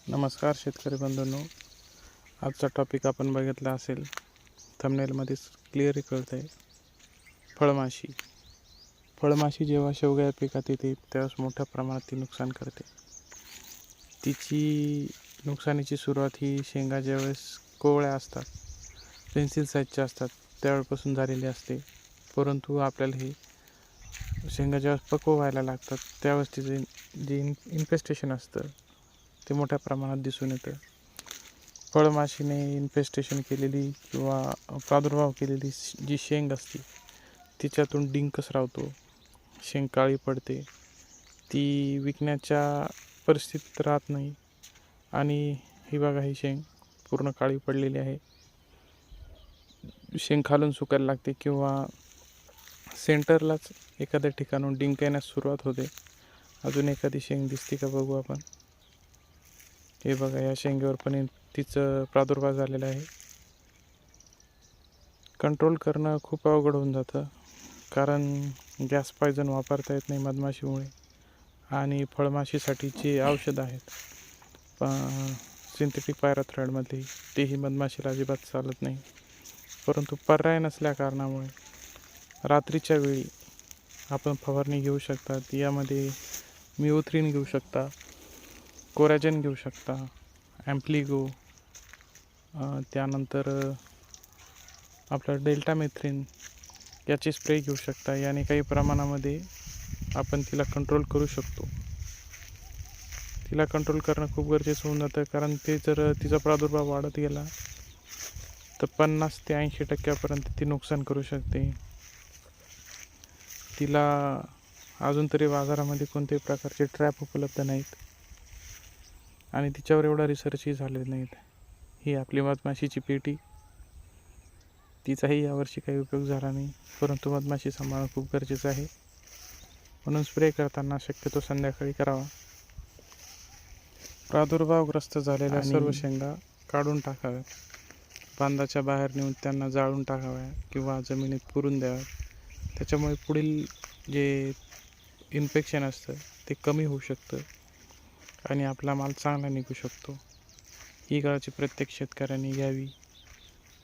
नमस्कार शेतकरी बंधूंनो, आजचा टॉपिक आपण बघितला असेल, थंबनेलमध्येच क्लिअरली कळतं आहे. फळमाशी. फळमाशी जेव्हा शेवग्या पिकात येते त्यावेळेस मोठ्या प्रमाणात ती नुकसान करते. तिची नुकसानीची सुरुवात ही शेंगा ज्यावेळेस कोवळ्या असतात, पेन्सिल साईजच्या असतात त्यावेळेपासून झालेली असते. परंतु आपल्याला हे शेंगा ज्यावेळेस पक्व व्हायला लागतात त्यावेळेस तिचे जे इन्फेस्टेशन असतं ते मोठ्या प्रमाणात दिसून येतं. फळमाशीने इन्फेस्टेशन केलेली किंवा प्रादुर्भाव केलेली जी शेंग असते तिच्यातून डिंक स्रावतो, शेंग काळी पडते, ती विकण्याच्या परिस्थितीत राहत नाही. आणि ही बघा, ही शेंग पूर्ण काळी पडलेली आहे. शेंग खालून सुकायला लागते किंवा सेंटरलाच एखाद्या ठिकाणून डिंक येण्यास सुरुवात होते. अजून एखादी शेंग दिसते का बघू आपण. हे बघा, या शेंगेवर पण तिचं प्रादुर्भाव झालेला आहे. कंट्रोल करणं खूप अवघड होऊन जातं, कारण गॅस पॉयझन वापरता येत नाही मधमाशीमुळे. आणि फळमाशीसाठी जे औषधं आहेत सिंथेटिक पॅराथ्रॉइडमधली, तेही मधमाशीला अजिबात चालत नाही. परंतु पर्याय नसल्या कारणामुळे रात्रीच्या वेळी आपण फवारणी घेऊ शकतात. यामध्ये मिओथ्रिन घेऊ शकता, कोरॅजन घेऊ शकता, ॲम्प्लिगो, त्यानंतर आपलं डेल्टामेथ्रिन याचे स्प्रे घेऊ शकता. याने काही प्रमाणामध्ये आपण तिला कंट्रोल करू शकतो. तिला कंट्रोल करणं खूप गरजेचं होऊन जातं, कारण ते जर तिचा प्रादुर्भाव वाढत गेला तर 50 ते 80% ती नुकसान करू शकते. तिला अजून तरी बाजारामध्ये कोणत्याही प्रकारचे ट्रॅप उपलब्ध नाहीत आणि तिच्यावर एवढा रिसर्चही झाले नाहीत. ही आपली मधमाशीची पेटी, तिचाही यावर्षी काही उपयोग झाला नाही, परंतु मधमाशी सांभाळणं खूप गरजेचं आहे. म्हणून स्प्रे करताना शक्यतो संध्याकाळी करावा. प्रादुर्भावग्रस्त झालेल्या सर्व शेंगा काढून टाकाव्या, बांधाच्या बाहेर नेऊन त्यांना जाळून टाकाव्या किंवा जमिनीत पुरून द्याव्या. त्याच्यामुळे पुढील जे इन्फेक्शन असतं ते कमी होऊ शकतं आणि आपला माल चांगला निघू शकतो. ही काळजी प्रत्येक शेतकऱ्यांनी घ्यावी,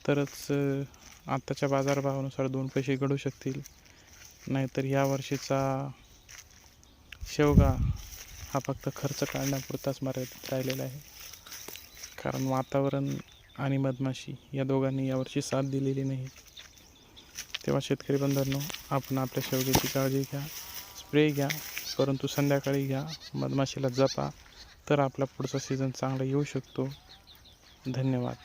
तरच आत्ताच्या बाजारभावानुसार 2 पैसे घडू शकतील. नाहीतर या वर्षीचा शेवगा हा फक्त खर्च काढण्यापुरताच मर्यादित राहिलेला आहे, कारण वातावरण आणि मधमाशी या दोघांनी यावर्षी साथ दिलेली नाही. तेव्हा शेतकरी बंधूंनो, आपण आपल्या शेवग्याची काळजी घ्या, स्प्रे घ्या, परंतु संध्याकाळी घ्या. मधमाशीला जपा, तर आपला पुढचा सीझन चांगला येऊ शकतो. धन्यवाद.